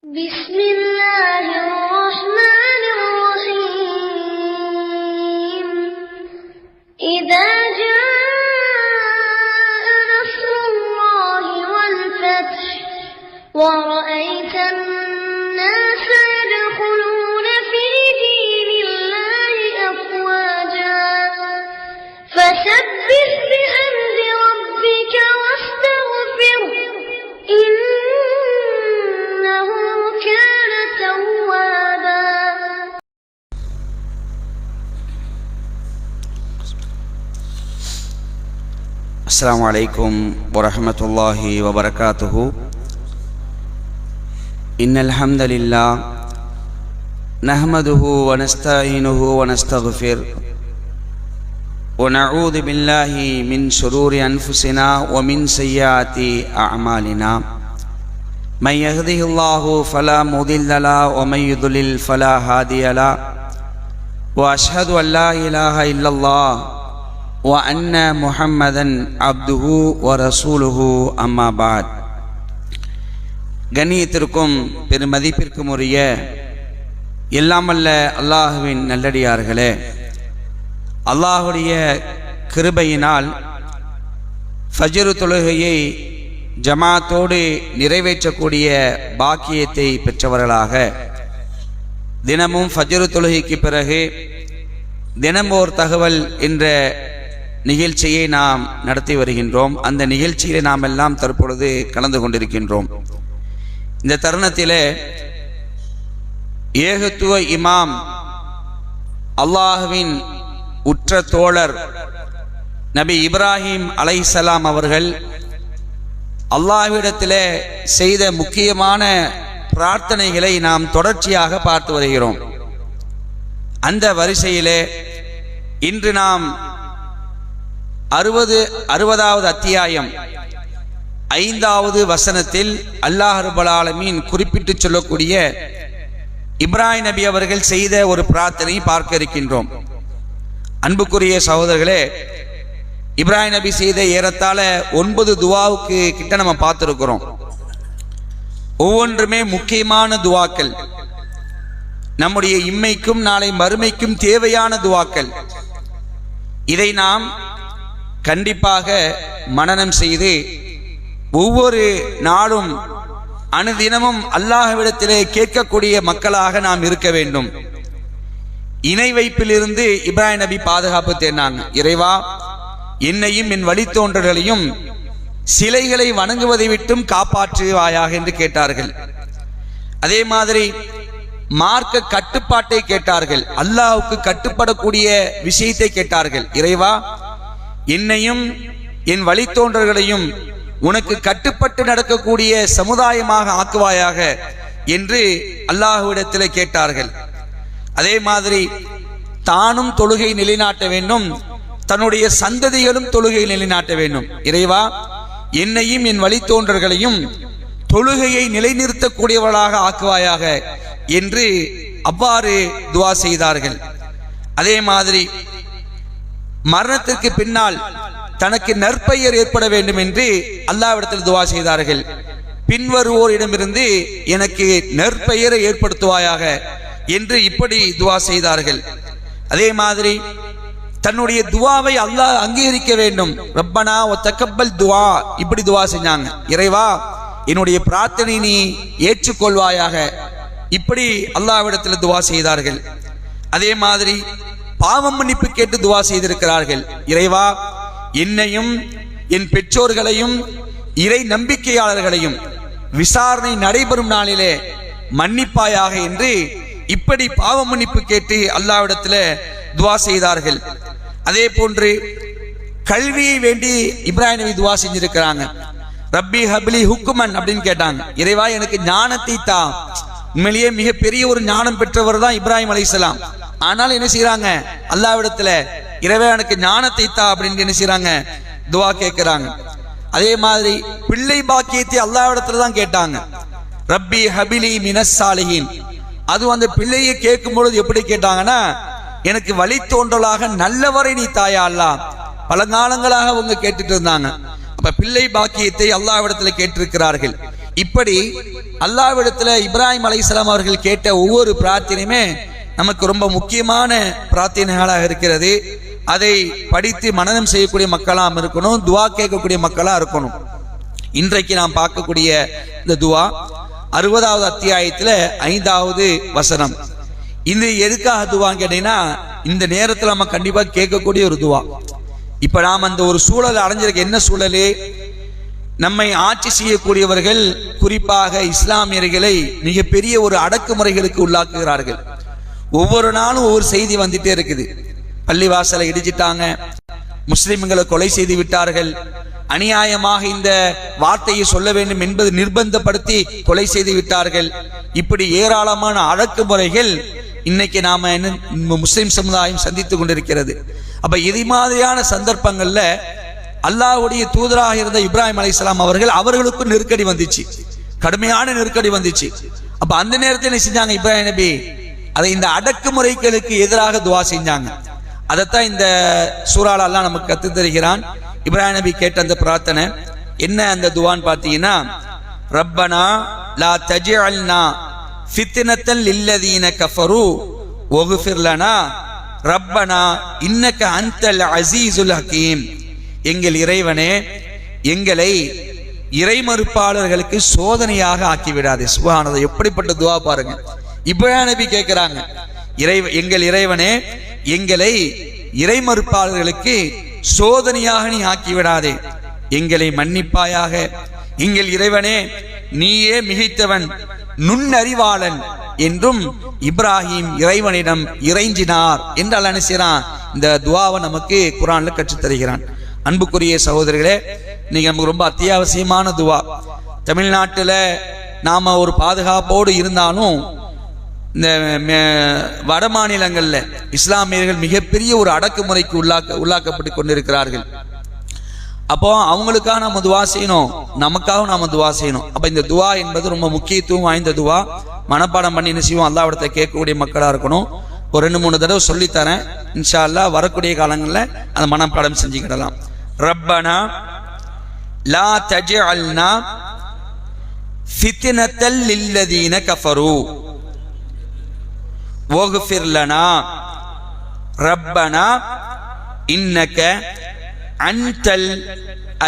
بسم الله الرحمن الرحيم إذا جاء نصر الله والفتح ورأيت الناس يدخلون في دين الله أفواجا فسبح بحمد ربك واستغفره إنه كان توابا. السلام عليكم ورحمة الله وبركاته. إن الحمد لله نحمده ونستعينه ونستغفر ونعوذ بالله من شرور أنفسنا ومن سيئات أعمالنا من يهده الله فلا مضل له ومن يضلل فلا هادي له وأشهد أن لا إله إلا الله وأن محمدا عبده ورسوله أما بعد. கண்ணியத்திற்கும் பெருமதிப்பிற்கும் உரிய எல்லாமல்ல அல்லாஹுவின் நல்லடியார்களே, அல்லாஹுடைய கிருபையினால் ஃபஜ்ர் தொழுகையை ஜமாத்தோடு நிறைவேற்றக்கூடிய பாக்கியத்தை பெற்றவர்களாக தினமும் ஃபஜ்ர் தொழுகைக்கு பிறகு தினம் ஓர் தகவல் என்ற நிகழ்ச்சியை நாம் நடத்தி வருகின்றோம். அந்த நிகழ்ச்சியில் நாம் எல்லாம் தற்பொழுது கலந்து கொண்டிருக்கின்றோம். இந்த தருணத்திலே ஏகத்துவ இமாம் அல்லாஹுவின் உற்ற தோழர் நபி இப்ராஹிம் அலைஹிஸ்ஸலாம் அவர்கள் அல்லாஹ்விடத்திலே செய்த முக்கியமான பிரார்த்தனைகளை நாம் தொடர்ச்சியாக பார்த்து வருகிறோம். அந்த வரிசையிலே இன்று நாம் 60வது அத்தியாயம் 5வது வசனத்தில் அல்லாஹ் ரப்பல் ஆலமீன் குறிப்பிட்டு சொல்லக்கூடிய இப்ராஹிம் நபி அவர்கள் செய்த ஒரு பிரார்த்தனை பார்க்க இருக்கின்றோம். அன்புக்குரிய சகோதரர்களே, இப்ராஹிம் நபி செய்த ஏறத்தாழ 9 துவாவுக்கு கிட்ட நம்ம பார்த்துருக்கிறோம். ஒவ்வொன்றுமே முக்கியமான துவாக்கள், நம்முடைய இம்மைக்கும் நாளை மறுமைக்கும் தேவையான துவாக்கள். இதை நாம் கண்டிப்பாக மனனம் செய்து ஒவ்வொரு நாளும் அனுதினமும் அல்லாஹ்விடத்திலே கேட்கக்கூடிய மக்களாக நாம் இருக்க வேண்டும். இணை வைப்பிலிருந்து இப்ராஹிம் நபி பாதுகாப்பு தேடினாங்க. இறைவா, என்னையும் என் வழித்தோன்றல்களையும் சிலைகளை வணங்குவதை விட்டும் காப்பாற்றுவாயாக என்று கேட்டார்கள். அதே மாதிரி மார்க்க கட்டுப்பாட்டை கேட்டார்கள். அல்லாஹ்வுக்கு கட்டுப்படக்கூடிய விஷயத்தை கேட்டார்கள். இறைவா, என்னையும் என் வழித்தோன்றல்களையும் உனக்கு கட்டுப்பட்டு நடக்கக்கூடிய சமுதாயமாக ஆக்குவாயாக என்று அல்லாஹ்விடத்திலே கேட்டார்கள். அதே மாதிரி தானும் தொழுகை நிலைநாட்ட வேண்டும், தன்னுடைய சந்ததிகளும் தொழுகை நிலைநாட்ட வேண்டும். இறைவா, என்னையும் என் வழித்தோன்றல்களையும் தொழுகையை நிலைநிறுத்தக்கூடியவர்களாக ஆக்குவாயாக என்று அவ்வாறு துவா செய்தார்கள். அதே மாதிரி மரணத்திற்கு பின்னால் தனக்கு நற்பெயர் ஏற்பட வேண்டும் என்று அல்லாஹ்விடத்தில் துவா செய்தார்கள். பின்வருவோரிடமிருந்து எனக்கு நற்பெயரை ஏற்படுத்துவாயாக என்று இப்படி துவா செய்தார்கள். அதே மாதிரி தன்னுடைய துவாவை அல்லாஹ் அங்கீகரிக்க வேண்டும். ரப்பனா வ தக்கப்பல் துவா, இப்படி துவா செஞ்சாங்க. இறைவா, என்னுடைய பிரார்த்தனை நீ ஏற்றுக்கொள்வாயாக, இப்படி அல்லாஹ்விடத்தில் துவா செய்தார்கள். அதே மாதிரி பாவம் மன்னிப்பு கேட்டு துவா செய்திருக்கிறார்கள். இறைவா, என்னையும் என் பெற்றோர்களையும் இறை நம்பிக்கையாளர்களையும் விசாரணை நடைபெறும் நாளிலே மன்னிப்பாயாக என்று இப்படி பாவ மன்னிப்பு கேட்டு அல்லாஹ்விடத்தில் துவா செய்தார்கள். அதே போன்று கல்வியை வேண்டி இப்ராஹிம் நபி துவா செஞ்சிருக்கிறாங்க. ரப்பி ஹப்லி ஹுக்குமன் அப்படின்னு கேட்டாங்க. இறைவா, எனக்கு ஞானத்தை தா. உண்மையிலேயே மிகப்பெரிய ஒரு ஞானம் பெற்றவர் தான் இப்ராஹிம் அலைஹிஸ்ஸலாம். ஆனால் என்ன செய்யறாங்க, அல்லாஹ்விடத்துல இறைவா எனக்கு ஞானத்தை தா அப்படின்னு என்ன செய்யறாங்க, துவா கேட்கிறாங்க. அதே மாதிரி பிள்ளை பாக்கியத்தை அல்லாஹ்விடத்துல தான் கேட்டாங்க. ரப்பி ஹபிலி மினஸ் சாலிஹீன். அது அந்த பிள்ளையை கேட்கும் பொழுது எப்படி கேட்டாங்கன்னா, எனக்கு வழித்தோன்றலாக நல்லவரை நீ தாயா அல்லாஹ். பல காலங்களாக அவங்க கேட்டுட்டு இருந்தாங்க. அப்ப பிள்ளை பாக்கியத்தை அல்லாஹ்விடத்துல கேட்டிருக்கிறார்கள். இப்படி அல்லாஹ்விடத்துல இப்ராஹிம் அலைஹிஸ்ஸலாம் அவர்கள் கேட்ட ஒவ்வொரு பிரார்த்தனையுமே நமக்கு ரொம்ப முக்கியமான பிரார்த்தனைகளாக இருக்கிறது. அதை படித்து மனனம் செய்யக்கூடிய மக்களாக இருக்கணும், துவா கேட்கக்கூடிய மக்களாக இருக்கணும். இன்றைக்கு நாம் பார்க்கக்கூடிய இந்த துவா 60வது அத்தியாயத்துல 5வது வசனம். இது எதுக்காக துவான்னு கேட்டீங்கன்னா, இந்த நேரத்தில் நம்ம கண்டிப்பா கேட்கக்கூடிய ஒரு துவா. இப்ப நாம் அந்த ஒரு சூழல் அடைஞ்சிருக்க. என்ன சூழலே? நம்மை ஆட்சி செய்யக்கூடியவர்கள் குறிப்பாக இஸ்லாமியர்களை மிகப்பெரிய ஒரு அடக்குமுறைகளுக்கு உள்ளாக்குகிறார்கள். ஒவ்வொரு நாளும் ஒவ்வொரு செய்தி வந்துட்டே இருக்குது. பள்ளிவாசலை இடிச்சிட்டாங்க, முஸ்லிம்களை கொலை செய்து விட்டார்கள், அநியாயமாக இந்த வார்த்தையை சொல்ல வேண்டும் என்பது நிர்பந்தப்படுத்தி கொலை செய்து விட்டார்கள். இப்படி ஏராளமான அடக்குமுறைகள் இன்னைக்கு நாம முஸ்லிம் சமுதாயம் சந்தித்துக் கொண்டிருக்கிறது. அப்ப இது மாதிரியான சந்தர்ப்பங்கள்ல அல்லாஹ்வுடைய தூதராக இருந்த இப்ராஹிம் அலைஹிஸ்ஸலாம் அவர்களுக்கும் நெருக்கடி வந்துச்சு, கடுமையான நெருக்கடி வந்துச்சு. அப்ப அந்த நேரத்தில் என்ன செஞ்சாங்க இப்ராஹிம் நபி? அதை இந்த அடக்குமுறைகளுக்கு எதிராக துவா செஞ்சாங்க. அதைத்தான் இந்த சூறால அல்லாஹ் நமக்கு கத்து தருகிறான். இப்ராஹிம் நபி கேட்ட அந்த பிரார்த்தனை என்ன? அந்த துவான்னு பார்த்தீங்கன்னா, ரப்பனா லா தஜ்அல்னா ஃபித்னத்தல் லில்லதீன கஃபரு வக்ஃபிர் லனா ரப்பனா இன்னக அன்தல் அஸீஸுல் ஹகீம். எங்கள் இறைவனே, எங்களை இறைமறுப்பாளர்களுக்கு சோதனையாக ஆக்கிவிடாதே. சுப்ஹானல்லாஹ், எப்படிப்பட்ட துவா பாருங்க. இப்ராஹிம் நபி கேட்கிறாங்க, எங்கள் இறைவனே, எங்களை இறைமறுப்பாளர்களுக்கு சோதனையாக நீ ஆக்கிவிடாதே, எங்களை மன்னிப்பாயாக. எங்கள் இறைவனே, நீயே மிகைத்தவன், நுண்ணறிவாளன் என்றும் இப்ராஹிம் இறைவனிடம் இறைஞ்சினார் என்று அல்லாஹ் நினைச்சான். இந்த துவாவை நமக்கு குர்ஆன்ல கற்றுத் தருகிறான். அன்புக்குரிய சகோதரர்களே, இன்னைக்கு நமக்கு ரொம்ப அத்தியாவசியமான துவா. தமிழ்நாட்டில் நாம ஒரு பாதுகாப்போடு இருந்தாலும் இந்த வட மாநிலங்களில் இஸ்லாமியர்கள் மிகப்பெரிய ஒரு அடக்குமுறைக்கு உள்ளாக்கப்பட்டு கொண்டிருக்கிறார்கள். அப்போ அவங்களுக்காக நம்ம துவா செய்யணும், நமக்காக நாம துவா செய்யணும். அப்ப இந்த துவா என்பது ரொம்ப முக்கியத்துவம் வாய்ந்த துவா. மனப்பாடம் பண்ணி என்ன செய்வோம்? அல்லாஹ்விடத்தை கேட்கக்கூடிய மக்களா இருக்கணும். ஒரு 2-3 தடவை சொல்லித்தரேன், இன்ஷா அல்லாஹ் வரக்கூடிய காலங்களில் அந்த மனப்பாடம் செஞ்சுக்கிடலாம். ரப்பனா லா தஜ்அல்னா ஃபித்னத்தல் லில்லதீன கஃபரு வக்ஃபிர் லனா ரப்பனா இன்னக அன்தல்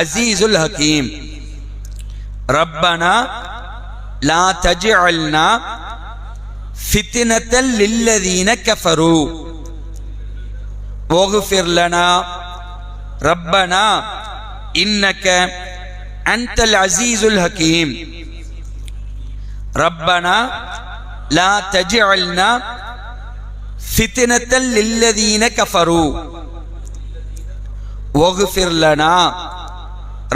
அஸீஸுல் ஹகீம். ரப்பனா லா தஜ்அல்னா ஃபித்னத்தல் லில்லதீன கஃபரு வக்ஃபிர் லனா ரப்பனா இன்னக அன்தல் அஸீஸுல் ஹகீம். ரப்பனா லா தஜ்அல்னா ஃபித்னத்தல் லில்லதீன கஃபரு வக்ஃபிர் லனா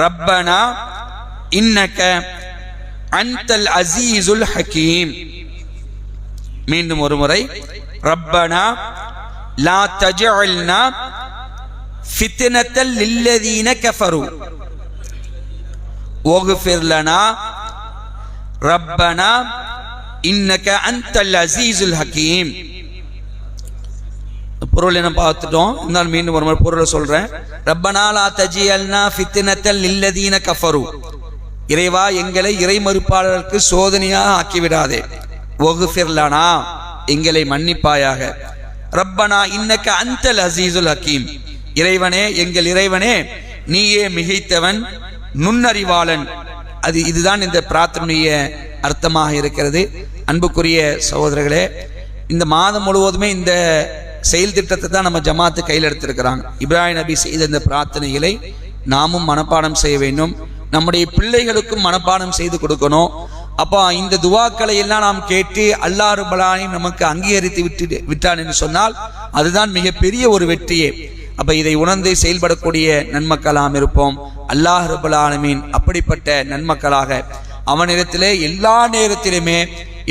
ரப்பனா இன்னக அன்தல் அஸீஸுல் ஹகீம். மீண்டும் ஒரு முறை, ரப்பனா லா தஜ்அல்னா ஃபித்னத்தல் லில்லதீன கஃபரு வக்ஃபிர் லனா ரப்பனா இன்னக அன்தல் அஸீஸுல் ஹகீம். பொருள் என்ன பார்த்துட்டோம், இருந்தாலும் மீண்டும் ஒரு முறை பொருளை சொல்றேன். ரப்பனா லா தஜ்அல்னா ஃபித்னத்தல் லில்லதீன கஃபரு, இறைவா எங்களை இறை மறுப்பாளர்களுக்கு சோதனையாக ஆக்கிவிடாதே. வக்ஃபிர் லனா, எங்களை மன்னிப்பாயாக. ரப்பனா இன்னக அன்தல் அஸீஸுல் ஹகீம், இறைவனே, எங்கள் இறைவனே, நீயே மிகைத்தவன், நுண்ணறிவாளன். இதுதான் இந்த பிரார்த்தனைய அர்த்தமாக இருக்கிறது. அன்புக்குரிய சகோதரர்களே, இந்த மாதம் முழுவதுமே இந்த செயல் திட்டத்தை தான் நம்ம ஜமாத்து கையில் எடுத்திருக்கிறாங்க. இப்ராஹிம் நபி செய்த இந்த பிரார்த்தனைகளை நாமும் மனப்பாடம் செய்ய வேண்டும், நம்முடைய பிள்ளைகளுக்கும் மனப்பாடம் செய்து கொடுக்கணும். அப்போ இந்த துவாக்களை எல்லாம் நாம் கேட்டு அல்லாஹ் ரப்பல் ஆலமீன் நமக்கு அங்கீகரித்து விட்டான் என்று சொன்னால் அதுதான் மிகப்பெரிய ஒரு வெற்றியே. அப்ப இதை உணர்ந்து செயல்படக்கூடிய நன்மக்களாம் இருப்போம். அல்லாஹ் ரப்பல் ஆலமீன் அப்படிப்பட்ட நன்மக்களாக அவனிடத்திலே எல்லா நேரத்திலுமே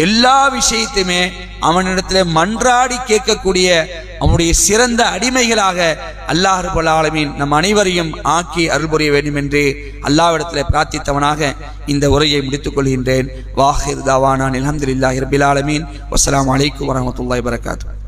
எல்லா விஷயத்தையுமே அவனிடத்திலே மன்றாடி கேட்கக்கூடிய அவனுடைய சிறந்த அடிமைகளாக அல்லாஹ் ரப்பல் ஆலமீன் நம் அனைவரையும் ஆக்கி அருள் புரிய வேண்டும் என்று அல்லாஹ்விடத்திலே பிரார்த்தித்தவனாக இந்த உரையை முடித்துக் கொள்கின்றேன். வாஹிர் தாவானா அல்ஹம்துலில்லாஹி ரப்பில் ஆலமீன். வஸ்ஸலாமு அலைக்கும் வரஹ்மத்துல்லாஹி வபரகாத்துஹு.